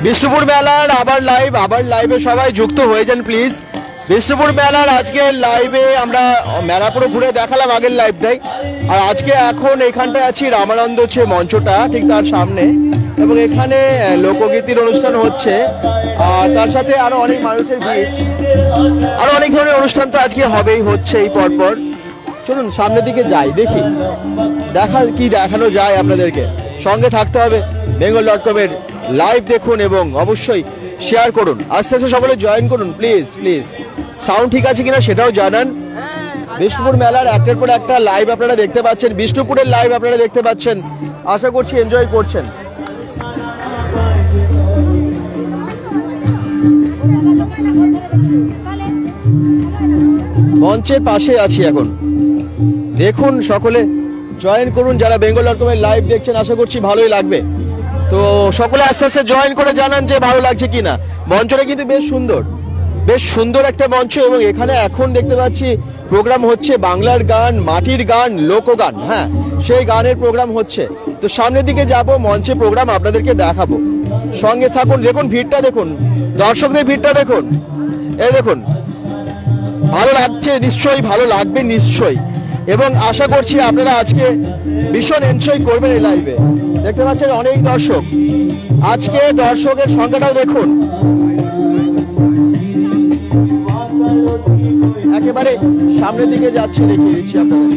বিষ্ণুপুর মেলার আবার লাইভে সবাই যুক্ত হয়ে যান প্লিজ। বিষ্ণুপুর মেলার আজকের লাইভে আমরা মেলা পুরো ঘুরে দেখালাম আগের লাইভটাই, আর আজকে এখন এখানটায় আছি রামানন্দ হচ্ছে মঞ্চটা ঠিক তার সামনে, এবং এখানে লোকগীতির অনুষ্ঠান হচ্ছে, আর তার সাথে আরো অনেক মানুষের ভিড়, আরো অনেক ধরনের অনুষ্ঠান তো আজকে হবেই, হচ্ছে এই পরপর। চলুন সামনের দিকে যাই, দেখি কি দেখানো যায় আপনাদেরকে। সঙ্গে থাকতে হবে bengal.com এর লাইভ দেখুন এবং অবশ্যই শেয়ার করুন, আস্তে আস্তে সকলে জয়েন করুন প্লিজ প্লিজ। সাউন্ড ঠিক আছে কিনা সেটাও জানান। বিষ্ণুপুর মেলার একটার পর একটা লাইভ আপনারা দেখতে পাচ্ছেন, বিষ্ণুপুরের লাইভ আপনারা দেখতে পাচ্ছেন, আশা করছি এনজয় করছেন। মঞ্চের পাশে আছি এখন, দেখুন সকলে জয়েন করুন। যারা bengal.com এর লাইভ দেখছেন আশা করছি ভালোই লাগবে, তো সকলে আস্তে আস্তে জয়েন করে জানান যে ভালো লাগছে কিনা। মঞ্চটা কিন্তু বেশ সুন্দর একটা মঞ্চ, এবং এখানে এখন দেখতে পাচ্ছি প্রোগ্রাম হচ্ছে বাংলার গান, মাটির গান, লোকগান, হ্যাঁ সেই গানের প্রোগ্রাম হচ্ছে। তো সামনের দিকে যাব, মঞ্চে প্রোগ্রাম আপনাদেরকে দেখাবো, সঙ্গে থাকুন। দেখুন ভিড়টা দেখুন, দর্শকদের ভিড়টা দেখুন, এই দেখুন, ভালো লাগছে নিশ্চয়ই, ভালো লাগবে নিশ্চয়ই, এবং আশা করছি আপনারা আজকে ভীষণ এনজয় করবেন এই লাইভে। দেখতে পাচ্ছেন অনেক দর্শক, আজকে দর্শকের সংখ্যাটাও দেখুন, একেবারে সামনের দিকে যাচ্ছে, দেখিয়ে দিচ্ছি আপনাদের।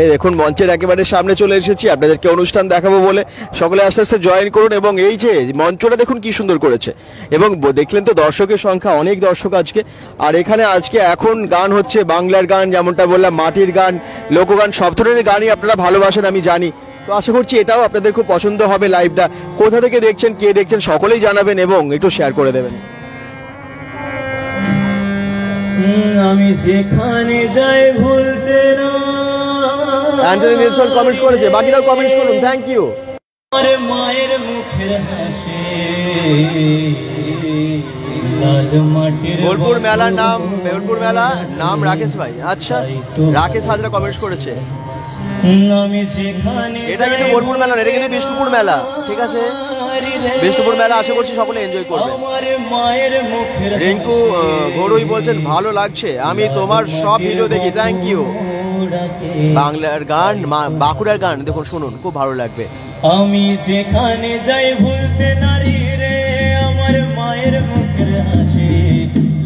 এই দেখুন মঞ্চের একেবারে সামনে চলে এসেছি, আপনাদেরকে অনুষ্ঠান দেখাবো বলে সকলে আস্তে আস্তে জয়েন করুন। এবং এই যে মঞ্চটা দেখুন কি সুন্দর করেছে, এবং দেখলেন তো দর্শকের সংখ্যা, অনেক দর্শক আজকে। আর এখানে আজকে এখন গান হচ্ছে বাংলার গান, যেমনটা বললাম, মাটির গান, লোকগান, সব ধরনের গানই আপনারা ভালোবাসেন আমি জানি, তো আশা করছি এটাও আপনাদের খুব পছন্দ হবে। লাইভটা কোথা থেকে দেখছেন, কে দেখছেন সকলেই জানাবেন এবং একটু শেয়ার করে দেবেন। আমি যেখানে যাই ভুলতে না, অ্যান্টনি নিলসন কমেন্টস করেছে, বাকিরাও কমেন্টস করুন, থ্যাংক ইউ। আরে মায়ের মুখের হাসি, লাল মাটির বোলপুর মেলার নাম, বোলপুর মেলা নাম রাকেশ ভাই, আচ্ছা রাকেশ হাজরা কমেন্টস করেছে। আমি সেখানে, এটা কিন্তু বোলপুর মেলা না, এটা কিন্তু বিষ্ণুপুর মেলা, ঠিক আছে বিষ্ণুপুর মেলা, আশা করছি সকলে এনজয় করবে। রিঙ্কু ঘড়ুই বলছেন ভালো লাগছে, আমি তোমার সব ভিডিও দেখি, থ্যাংক ইউ। বাংলার গান, বাঁকুড়ার গান দেখুন, শুনুন, খুব ভালো লাগবে। আমি যেখানে যাই ভুলতে নারী রে, আমার মায়ের মুখের হাসি,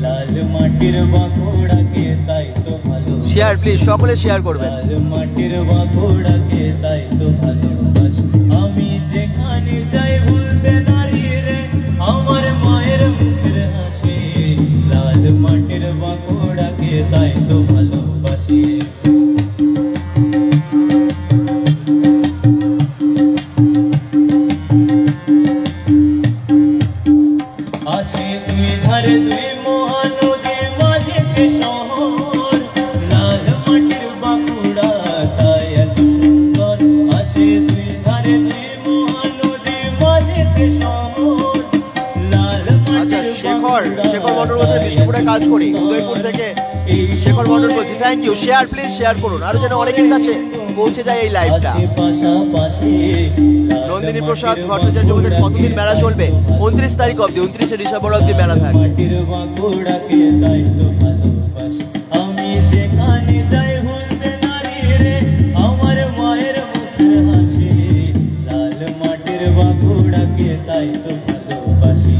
লাল মাটির বাঁকুড়াকে তাই তো ভালো। শেয়ার প্লিজ, সকলে শেয়ার করবেন। লাল মাটির বাঁকুড়াকে তাই তো ভালোবাসি, আমি যেখানে যাই ভুলতে নারী রে, আমার মায়ের মুখের হাসি, লাল মাটির বাঁকুড়াকে তাই তো ভালোবাসি। আসে দুই ধারে দুই মহানদী, মাঝেতে শহর, লাল মাটির বাঁকুড়া তাই এত সুন্দর। আসে দুই ধারে দুই মহানদী, মাঝেতে শহর, লাল মাটির বাঁকুড়া। শেখর মন্ডল বলছে বিষ্ণুপুরে কাজ করি, উদয়পুর থেকে শেখর মন্ডল বলছি, thank you. Share please, share করুন, আরো যেন অনেকের কাছে পৌঁছে যায় এই লাইভটা। নন্দিনী প্রসাদ ভট্টাচার্য বলছেন কতদিন মেলা চলবে? 29 তারিখ অব্দি, 29শে ডিসেম্বর অব্দি মেলা থাকবে। আমি যেখানে যাই ভুলতে নারী রে, আমার মায়ের মুখের হাসি, লাল মাটির বাঁকুড়াকে তাই তো ভালোবাসি।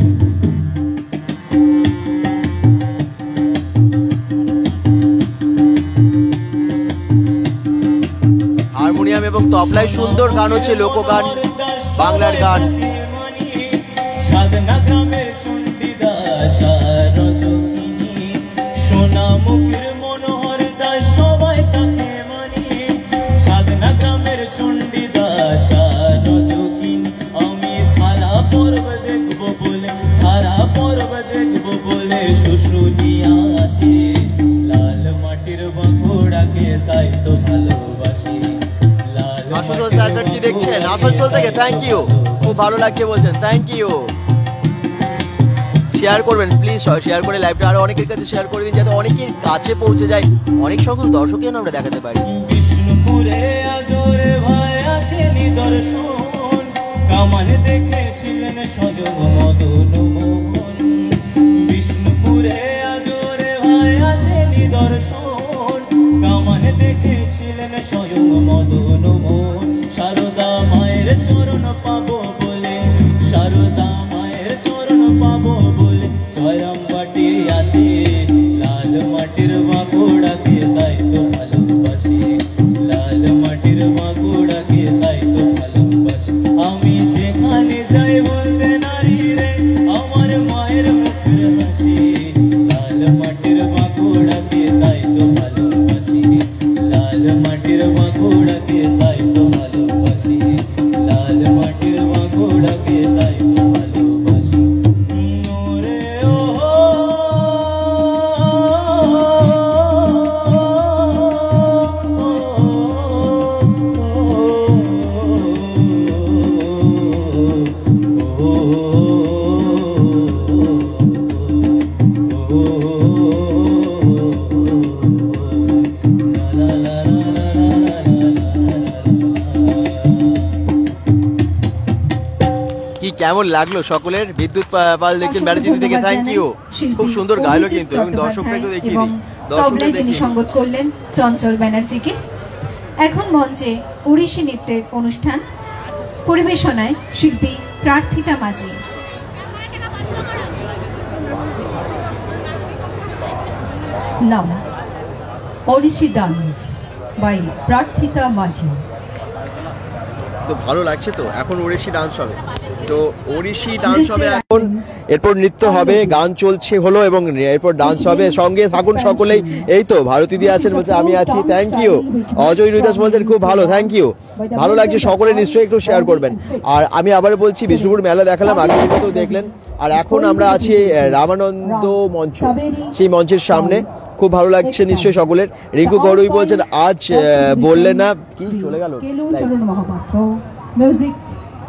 হারমোনিয়াম এবং তবলায় সুন্দর গান হচ্ছে, লোকগান, বাংলার গান। সাধনা গ্রামের চণ্ডীদাস রজকিনী, সোনা মুখের মনোহর দাস, সবাই তাকে মানি। সাধনা গ্রামের চণ্ডীদাস রজকিনী, আমি ধারা পর্ব দেখবো বলে, ধারা পর্ব দেখবো বলে শুশুনিয়া আসি, লাল মাটির বাঁকুড়াকে তাই তো ভালোবাসি। আশুতোষ চ্যাটার্জি দেখছেন আসানসোল থেকে, থ্যাংক ইউ, খুব ভালো লাগছে বলছেন, থ্যাংক ইউ। শেয়ার করবেন প্লিজ, শেয়ার করে লাইভটা আরো অনেকের কাছে শেয়ার করে দিন যাতে অনেকের কাছে পৌঁছে যায়, অনেক সকল দর্শককে আমরা দেখাতে পারি। বিষ্ণুপুরে আজরে ভাই আসেনি দর্শন, কামান দেখেছিলেন স্বয়ং মদন মোহন। বিষ্ণুপুরে আজরে ভাই আসেনি দর্শন, কামান দেখেছিলেন স্বয়ং মদন মোহন। শারদা মায়ের চরণ পাবো বলে, শারদা মায়ের চরণ পাবো বলে জয়রাম বাটি আসে, লাল মাটির বাঁকুড়াকে তাই তো ভালোবাসি, লাল মাটির বাঁকুড়াকে তাই তো ভালোবাসি। আমি যেখানে যাই বলতে নারী রে আমার মায়ের মুখের হাসি, লাল মাটির বাঁকুড়াকে তাই তো ভালোবাসি, লাল মাটির বাঁকুড়াকে তাই তো ভালোবাসি, লাল মাটির বাঁকুড়াকে তাই তো ভালোবাসি। নোরে ও কি কেমন লাগলো সকলের? বিদ্যুৎ পাল দেখছেন ব্যানার্জি থেকে, থ্যাংক ইউ। খুব সুন্দর গাইলো কিন্তু, এবং দর্শকরা একটু দেখিয়ে দিই, তবলায় যিনি সঙ্গত করলেন চঞ্চল ব্যানার্জিকে। এখন মঞ্চে ওড়িশি নৃত্যের অনুষ্ঠান পরিবেশনায় শিল্পী প্রার্থিতা মাঝি। নাম ওড়িশি ডান্স বাই প্রার্থিতা মাঝি। তো ভালো লাগছে তো। এখন ওড়িশি ডান্স হবে, তো ওড়িশি ডান্স হবে এখন, এরপর নৃত্য হবে, গান চলছে হলো এবং এরপর ডান্স হবে। সঙ্গে থাকুন সকলেই। এই তো ভারতী দি আছেন, বলছে আমি আছি, থ্যাংক ইউ। অজয় রুদাস বলছেন খুব ভালো, থ্যাংক ইউ, ভালো লাগছে। সকলে নিশ্চয়ই একটু শেয়ার করবেন। আর আমি আবার বলছি, বিষ্ণুপুর মেলা দেখালাম, আগে তো দেখলেন। আর এখন আমরা আছি রামানন্দ মঞ্চ, সেই মঞ্চের সামনে। খুব ভালো লাগছে নিশ্চয়ই সকলের। রিঙ্কু গড়ুই বলছেন আজ বললে না কি চলে গেল। চরণ মহাপাত্র, মিউজিক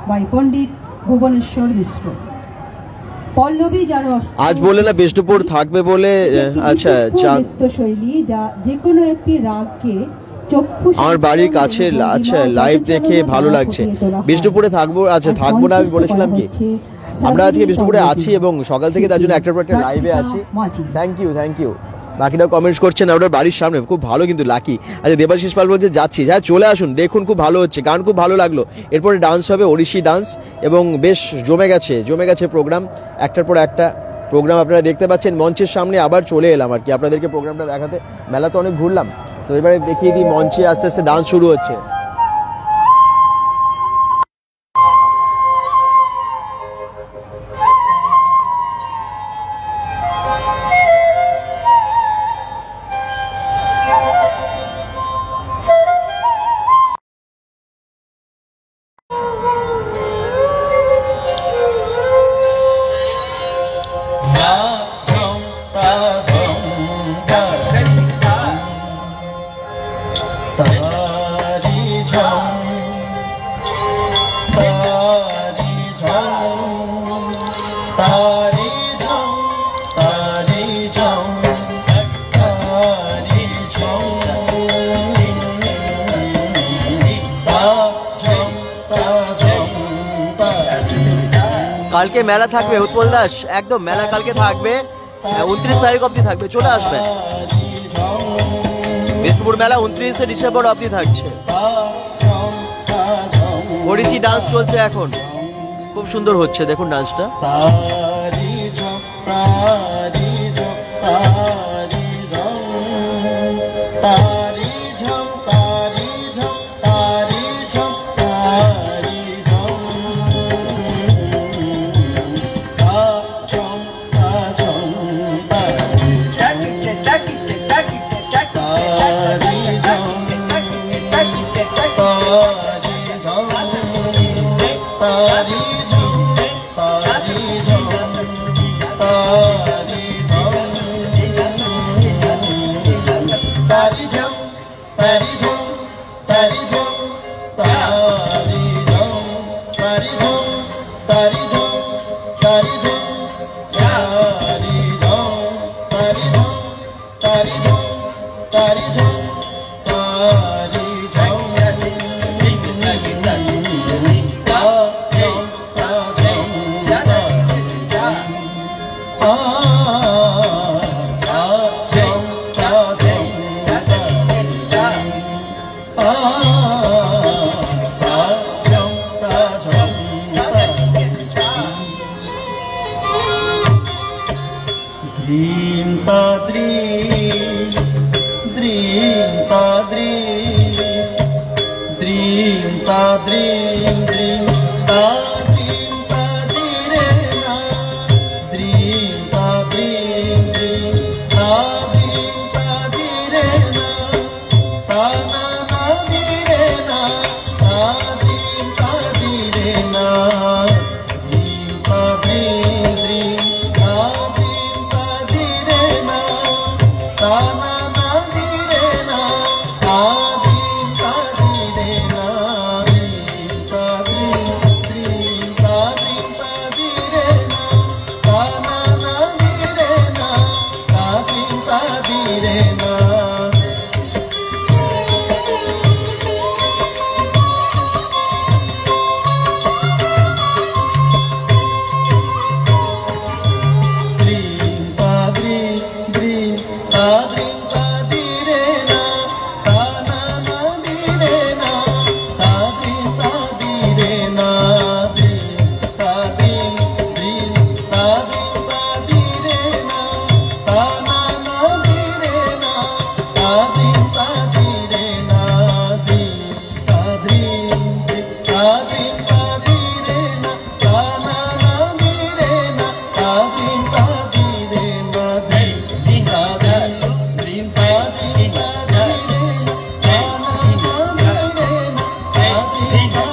বাই পণ্ডিত ভুবনেশ্বর মিশ্র। পল্লবী যার আজ বললে না বিষ্ণুপুর থাকবে বলে, আচ্ছা নৃত্যশৈলী যা যে কোনো একটি রাগকে চক্ষু। আমার বাড়ির কাছে, আচ্ছা লাইভ দেখে ভালো লাগছে। বিষ্ণুপুরে থাকবো, আচ্ছা থাকবো না আমি বলেছিলাম কি, আমরা আজকে বিষ্ণুপুরে আছি এবং সকাল থেকে তার জন্য একটার পর একটা লাইভে আছি। Thank you, thank you. বাকিটাও কমেন্টস করছেন আপনার বাড়ির সামনে, খুব ভালো কিন্তু লাকি। আচ্ছা দেবাশিস পাল বলছে যাচ্ছি, হ্যাঁ চলে আসুন, দেখুন খুব ভালো হচ্ছে, গান খুব ভালো লাগলো। এরপরে ডান্স হবে, ওড়িশি ডান্স, এবং বেশ জমে গেছে প্রোগ্রাম, একটার পর একটা প্রোগ্রাম আপনারা দেখতে পাচ্ছেন। মঞ্চের সামনে আবার চলে এলাম আর কি আপনাদেরকে প্রোগ্রামটা দেখাতে। মেলা তো অনেক ঘুরলাম, তো এবারে দেখিয়ে দিই মঞ্চে আস্তে আস্তে ডান্স শুরু হচ্ছে। কালকে মেলা থাকবে উৎপল দাস, একদম মেলা কালকে থাকবে, 29 তারিখ অবধি থাকবে, চলে আসবে। বিষ্ণুপুর মেলা 29 ডিসেম্বর অবধি থাকছে। ওড়িশি ডান্স চলছে এখন, খুব সুন্দর হচ্ছে, দেখুন ডান্সটা। तारी झम तारी झम तारी झम Dream ta dream, dream ta dream, dream ta dream, dream ta dream ta dire na, dream ta dream, dream ta dream ta dire na, ta na na dire na, ta dream ta dire na, dream ta dream, dream ta dream ta dire na, ta na na dire na, ta dream ta dire na, dream ta dream, dream ta dream ta dire na, ta na na dire na, ta dream ta dire na. Dream ta dream, dream ta dream ta dire na, ta na na dire na, ta dream ta dire na, dream ta dream, dream ta dream ta dire na, ta na na dire na, ta dream ta dire na, dream ta dream, dream ta dream ta dire na, ta na na dire na, ta dream ta dire na, dream ta dream, dream ta dream ta dire na, ta na na dire na, ta dream ta dire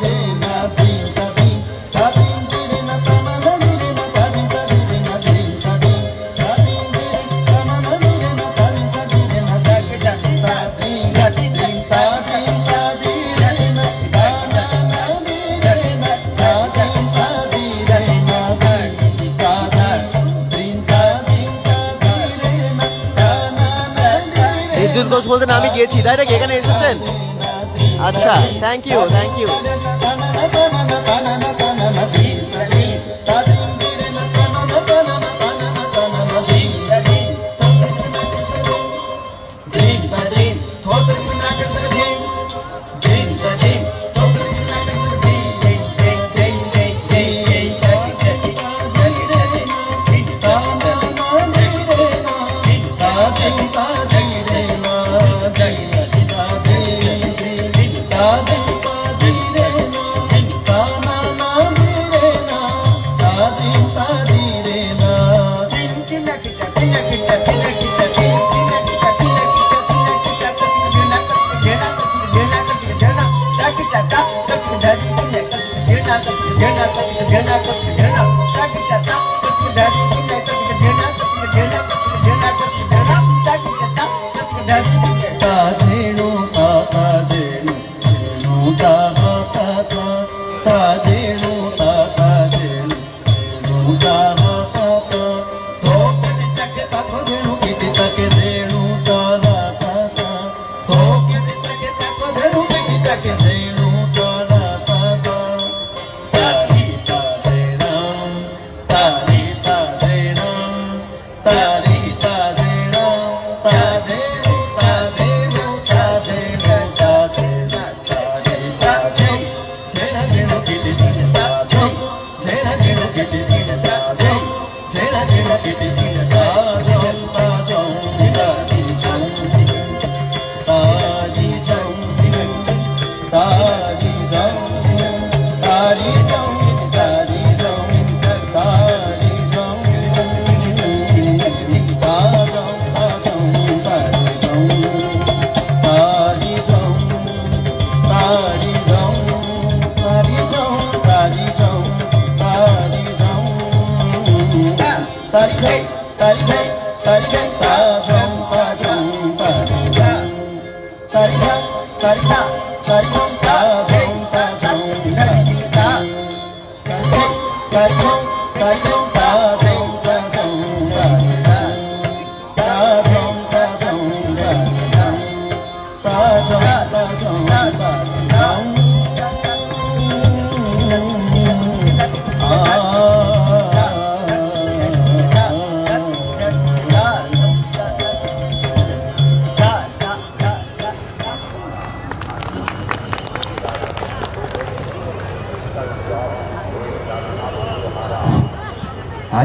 na, dream ta dream, ta dream dire na, ta na na dire na, ta dream ta dire na, dream ta dream, ta dream dire, ta na na dire na, ta dream ta dire na, dream ta dream, dream ta dream ta dire na, ta na na dire na, ta dream ta dire na, dream ta dream, dream ta dream ta dire na, ta na na dire বিদ্যুৎ ঘোষ বলতে আমি গিয়েছি, তাই নাকি? এখানে এসেছেন? আচ্ছা, thank you, thank you. Ta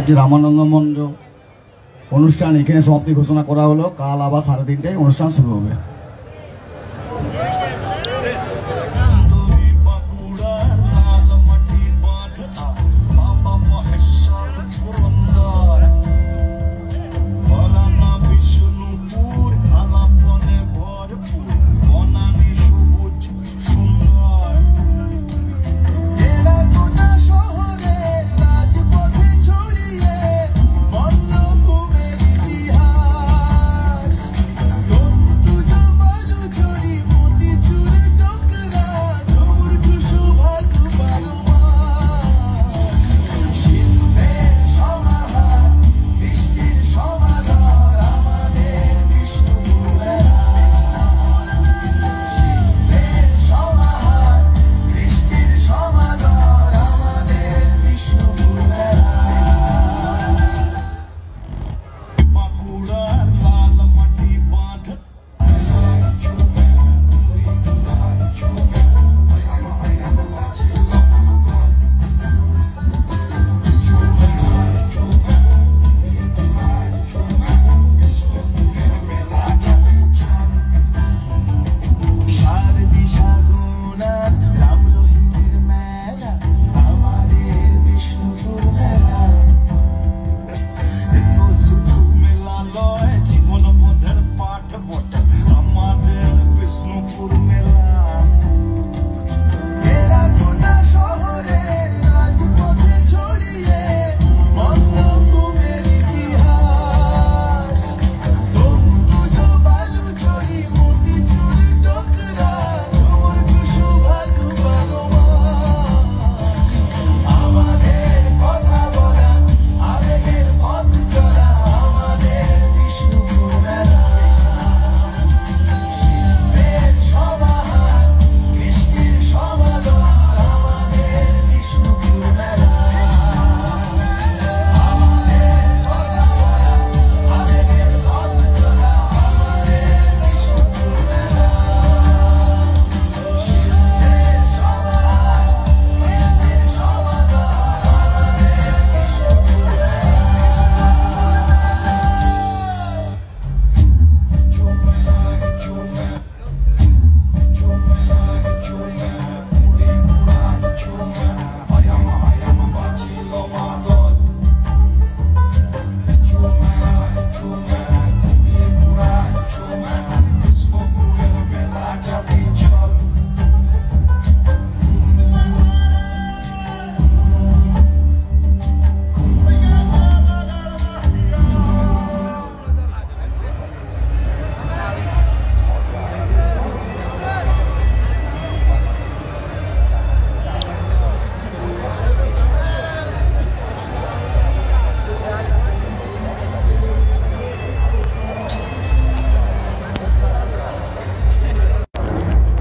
আজ রামানন্দ মঞ্চ অনুষ্ঠান এখানে সমাপ্তি ঘোষণা করা হলো। কাল আবার 3:30টায় অনুষ্ঠান শুরু হবে।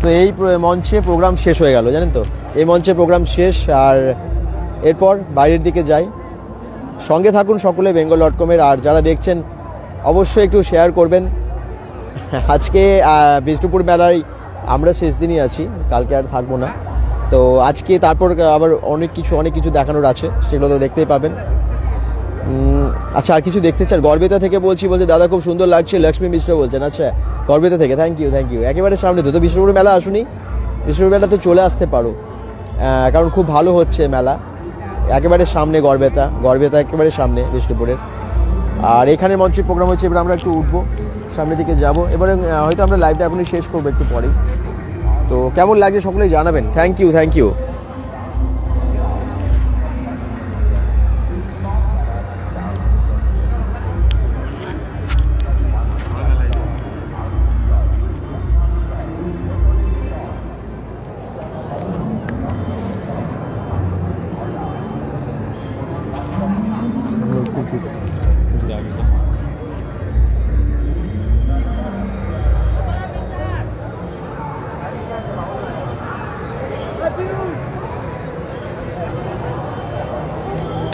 তো এই মঞ্চে প্রোগ্রাম শেষ হয়ে গেল, জানেন তো, এই মঞ্চে প্রোগ্রাম শেষ। আর এরপর বাইরের দিকে যাই। সঙ্গে থাকুন সকলে bengal.com-এর। আর যারা দেখছেন অবশ্যই একটু শেয়ার করবেন। আজকে বিষ্ণুপুর মেলায় আমরা শেষ দিনই আছি, কালকে আর থাকবো না। তো আজকে তারপর আবার অনেক কিছু দেখানোর আছে, সেগুলো তো দেখতেই পাবেন। আচ্ছা, আর কিছু দেখতে চান? গড়বেতা থেকে বলছে দাদা খুব সুন্দর লাগছে, লক্ষ্মী মিশ্র বলছেন। আচ্ছা, গড়বেতা থেকে থ্যাংক ইউ। একেবারে সামনে তো বিষ্ণুপুর মেলা আসুনি, বিষ্ণুপুর মেলা তো চলে আসতে পারো, কারণ খুব ভালো হচ্ছে মেলা। একেবারে সামনে গড়বেতা একেবারে সামনে বিষ্ণুপুরের। আর এখানে মঞ্চে প্রোগ্রাম হচ্ছে, এবার আমরা একটু উঠবো, সামনের দিকে যাব। এবারে হয়তো আমরা লাইভটা এখনই শেষ করবো একটু পরেই। তো কেমন লাগছে সকলেই জানাবেন। Thank you.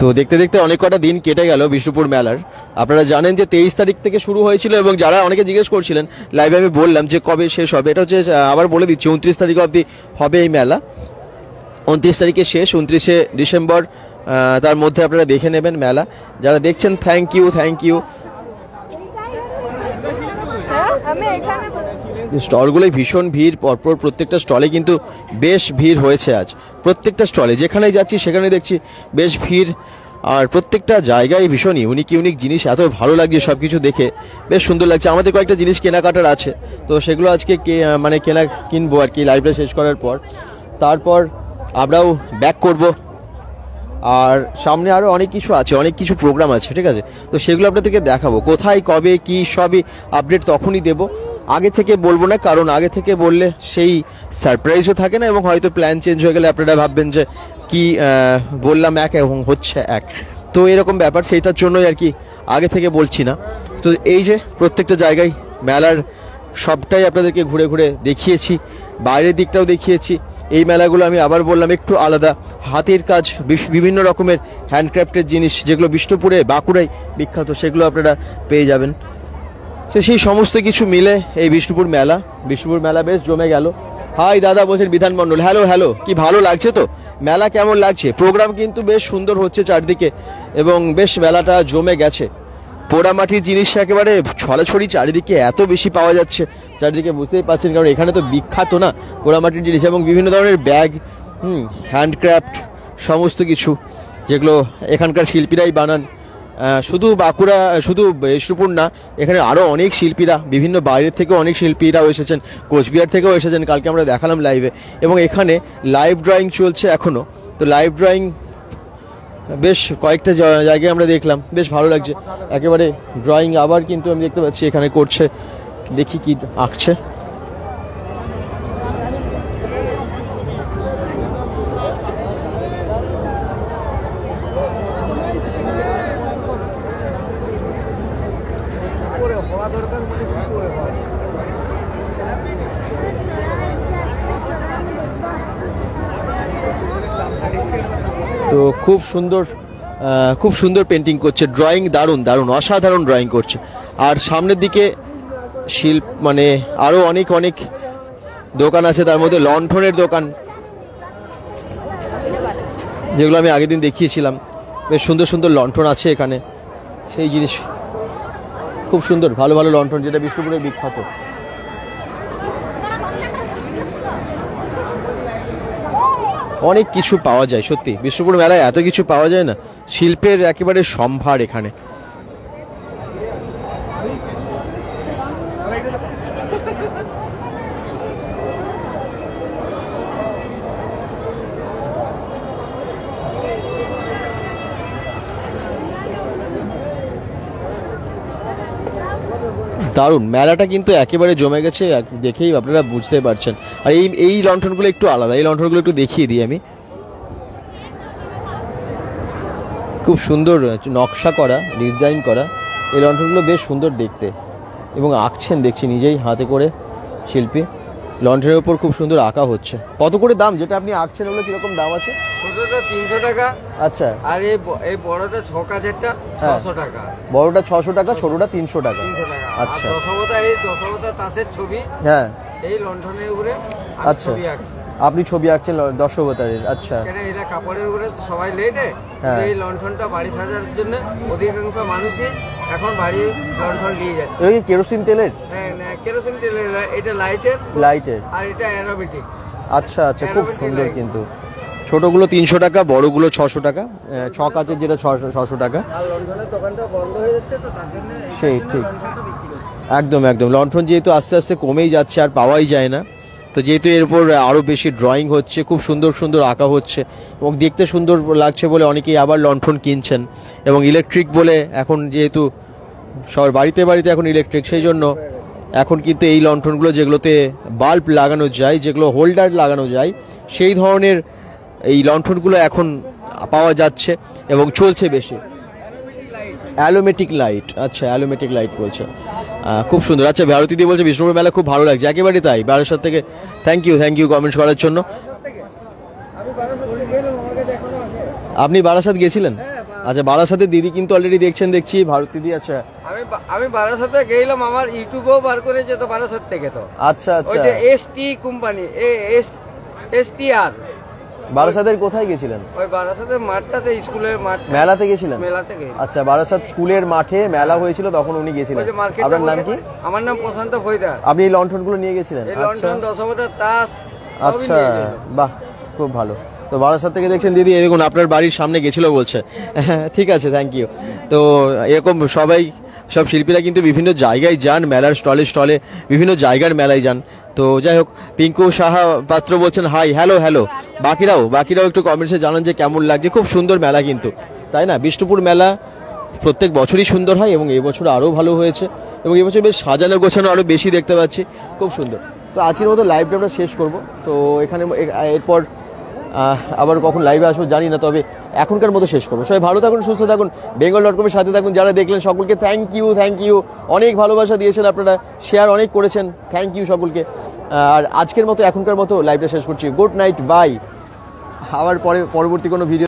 তো দেখতে দেখতে অনেক কটা দিন কেটে গেল বিষ্ণুপুর মেলার। আপনারা জানেন যে 23 তারিখ থেকে শুরু হয়েছিল, এবং যারা অনেকে জিজ্ঞেস করছিলেন লাইভে আমি বললাম যে কবে শেষ হবে। এটা হচ্ছে, আবার বলে দিচ্ছি, 29 তারিখ অবধি হবে এই মেলা। 29 তারিখে শেষ, 29শে ডিসেম্বর তার মধ্যে আপনারা দেখে নেবেন মেলা। যারা দেখছেন থ্যাংক ইউ। স্টলগুলোয় ভীষণ ভিড়, পরপর প্রত্যেকটা স্টলে কিন্তু বেশ ভিড় হয়েছে আজ। প্রত্যেকটা স্টলে যেখানে যাচ্ছি সেখানে দেখছি বেশ ভিড়, আর প্রত্যেকটা জায়গায় ভীষণ ইউনিক জিনিস, এত ভালো লাগছে সব কিছু দেখে, বেশ সুন্দর লাগছে। আমাদের কয়েকটা জিনিস কেনাকাটার আছে, তো সেগুলো আজকে কিনবো আর কি লাইভটা শেষ করার পর। তারপর আমরাও ব্যাক করব, আর সামনে আরও অনেক কিছু আছে, অনেক কিছু প্রোগ্রাম আছে, ঠিক আছে? তো সেগুলো আপনাদেরকে দেখাবো, কোথায় কবে কি সবই আপডেট তখনই দেবো, আগে থেকে বলবো না, কারণ আগে থেকে বললে সেই সারপ্রাইজও থাকে না, এবং হয়তো প্ল্যান চেঞ্জ হয়ে গেলে আপনারা ভাববেন যে কি বললাম এক এবং হচ্ছে এক, তো এরকম ব্যাপার, সেইটার জন্যই আর কি আগে থেকে বলছি না। তো এই যে প্রত্যেকটা জায়গায় মেলার সবটাই আপনাদেরকে ঘুরে ঘুরে দেখিয়েছি, বাইরের দিকটাও দেখিয়েছি। এই মেলাগুলো আমি আবার বললাম একটু আলাদা, হাতের কাজ, বিভিন্ন রকমের হ্যান্ডক্রাফটের জিনিস যেগুলো বিষ্ণুপুরে বাঁকুড়ায় বিখ্যাত, সেগুলো আপনারা পেয়ে যাবেন। তো সেই সমস্ত কিছু মিলে এই বিষ্ণুপুর মেলা বেশ জমে গেল। হাই দাদা বলছেন বিধান মণ্ডল, হ্যালো, কি ভালো লাগছে তো? মেলা কেমন লাগছে? প্রোগ্রাম কিন্তু বেশ সুন্দর হচ্ছে চারদিকে, এবং বেশ মেলাটা জমে গেছে। পোড়ামাটির জিনিস একেবারে ছড়াছড়ি চারিদিকে, এত বেশি পাওয়া যাচ্ছে চারিদিকে, বুঝতেই পারছেন, কারণ এখানে তো বিখ্যাত না পোড়ামাটির জিনিস, এবং বিভিন্ন ধরনের ব্যাগ, হ্যান্ডক্রাফট, সমস্ত কিছু যেগুলো এখানকার শিল্পীরাই বানান। শুধু বাঁকুড়া, শুধু বিষ্ণুপুর না, এখানে আরও অনেক শিল্পীরা, বিভিন্ন বাইরের থেকেও অনেক শিল্পীরাও এসেছেন, কোচবিহার থেকেও এসেছেন, কালকে আমরা দেখালাম লাইভে। এবং এখানে লাইভ ড্রয়িং চলছে এখনও, তো লাইভ ড্রয়িং বেশ কয়েকটা জায়গায় আমরা দেখলাম, বেশ ভালো লাগছে একেবারে। ড্রয়িং আবার কিন্তু আমি দেখতে পাচ্ছি এখানে করছে, দেখি কি আঁকছে। তো খুব সুন্দর পেন্টিং করছে, ড্রয়িং দারুণ অসাধারণ ড্রয়িং করছে। আর সামনের দিকে মানে আরও অনেক দোকান আছে, তার মধ্যে লণ্ঠনের দোকান, যেগুলো আমি আগের দিন দেখিয়েছিলাম। বেশ সুন্দর লণ্ঠন আছে এখানে, সেই জিনিস খুব সুন্দর, ভালো লণ্ঠন, যেটা বিষ্ণুপুরে বিখ্যাত। অনেক কিছু পাওয়া যায়, সত্যি বিষ্ণুপুর মেলায় এত কিছু পাওয়া যায় না, শিল্পের একেবারে সম্ভার এখানে। দারুণ, মেলাটা কিন্তু একেবারে জমে গেছে, দেখেই আপনারা বুঝতে পারছেন। আর এই লণ্ঠনগুলো একটু আলাদা, এই লণ্ঠনগুলো একটু দেখিয়ে দিই আমি। খুব সুন্দর নকশা করা, ডিজাইন করা, এই লণ্ঠনগুলো বেশ সুন্দর দেখতে, এবং আঁকছেন দেখছি নিজেই হাতে করে শিল্পী। লণ্ঠনের উপর খুব সুন্দর আঁকা হচ্ছে। কত করে দাম যেটা আপনি আঁকছেন, ওগুলো কিরকম দাম আছে? ছোটটা 300 টাকা। আচ্ছা। আর এই বড়টা 6 কাঠেরটা 600 টাকা। বড়টা 600 টাকা, ছোটটা 300 টাকা। আচ্ছা। দশবতা তাসের ছবি, হ্যাঁ, এই লণ্ঠনের উপরে আচ্ছা আপনি ছবি আঁকছেন দশবতারের। আচ্ছা, কেন এটা কাপড়ের উপরে সবাই লেটে, এই লণ্ঠনটা বাড়ি সাজার জন্য অধিকাংশ মানুষই এখন বাড়ি লণ্ঠন নিয়ে যাচ্ছে। এই কেরোসিন তেলের? হ্যাঁ, কেরোসিন তেলের, এটা লাইটের, আর এটা অ্যারোমেটিক। আচ্ছা, খুব সুন্দর। কিন্তু ছোটগুলো 300 টাকা, বড়গুলো 600 টাকা, 6 কাচের যেটা 600 টাকা। আর লণ্ঠনের দোকানটা বন্ধ হয়ে যাচ্ছে, তো তার জন্য সেই ঠিক, একদম লণ্ঠন যেহেতু আস্তে আস্তে কমেই যাচ্ছে, আর পাওয়াই যায় না, তো যেহেতু এর উপর আরও বেশি ড্রয়িং হচ্ছে, খুব সুন্দর আঁকা হচ্ছে, এবং দেখতে সুন্দর লাগছে বলে অনেকেই আবার লণ্ঠন কিনছেন। এবং ইলেকট্রিক বলে এখন যেহেতু সবার বাড়িতে এখন ইলেকট্রিক, সেই জন্য এখন কিন্তু এই লণ্ঠনগুলো যেগুলোতে বাল্ব লাগানো যায়, যেগুলো হোল্ডার লাগানো যায়, সেই ধরনের এই লণ্ঠনগুলো এখন পাওয়া যাচ্ছে এবং চলছে বেশি। অ্যালোমেটিক লাইট, আচ্ছা অ্যালোমেটিক লাইট বলছে, খুব সুন্দর। আচ্ছা, ভারতীদি বলছে বিষ্ণুপুর মেলা খুব ভালো লাগছে, একেবারে তাই। বারাসাত থেকে থ্যাংক ইউ কমেন্টস করার জন্য। আপনি বারাসাত গেছিলেন? আচ্ছা, বারাসাতের দিদি কিন্তু অলরেডি দেখছি ভারতীদি। আচ্ছা, আমি বারাসাতে গেলাম, আমার ইউটিউবেও বার করেছে তো বারাসাত থেকে। তো আচ্ছা, ওই যে এসটি কোম্পানি, এসটিআর বারাসাতের কোথায় গেছিলেন? ওই বারাসাতের মাঠটাতে, স্কুলের মাঠ, মেলাতে গেছিলেন? মেলাতে গেছি। আচ্ছা, বারাসাত স্কুলের মাঠে মেলা হয়েছিল, তখন উনি গেছিলেন। ওই যে মার্কেটে আপনার নাম কি? আমার নাম প্রশান্ত ফৈদার। আপনি এই লণ্ঠনগুলো নিয়ে গেছিলেন? এই লন্ডন, দশবতার তাস, সবই আচ্ছা, নিয়ে গেলাম। বাহ, খুব ভালো। তো বারাসাত থেকে দেখছেন দিদি, এই দেখুন আপনার বাড়ির সামনে গেছিল বলছে। ঠিক আছে, থ্যাংক ইউ। তো এরকম সব শিল্পীরা কিন্তু বিভিন্ন জায়গায় যান, মেলার স্টলে বিভিন্ন জায়গার মেলায় যান। তো যাই হোক, পিঙ্কু সাহা পাত্র বলছেন হাই, হ্যালো। বাকিরাও একটু কমেন্টসে জানান যে কেমন লাগছে। খুব সুন্দর মেলা কিন্তু, তাই না? বিষ্ণুপুর মেলা প্রত্যেক বছরই সুন্দর হয় এবং এবছর আরও ভালো হয়েছে, এবং এবছর বেশ সাজানো গোছানো আরও বেশি দেখতে পাচ্ছি, খুব সুন্দর। তো আজকের মতো লাইভটা আমরা শেষ করব। তো এখানে এরপর আবার কখন লাইভে আসবো জানি না, তবে এখনকার মতো শেষ করবো। সবাই ভালো থাকুন, সুস্থ থাকুন, bengal.com-এর সাথে থাকুন। যারা দেখলেন সকলকে থ্যাংক ইউ। অনেক ভালোবাসা দিয়েছেন আপনারা, শেয়ার অনেক করেছেন, থ্যাংক ইউ সকলকে। আর আজকের মতো এখনকার মতো লাইভটা শেষ করছি। Good night, bye. আবার পরবর্তী কোনো ভিডিও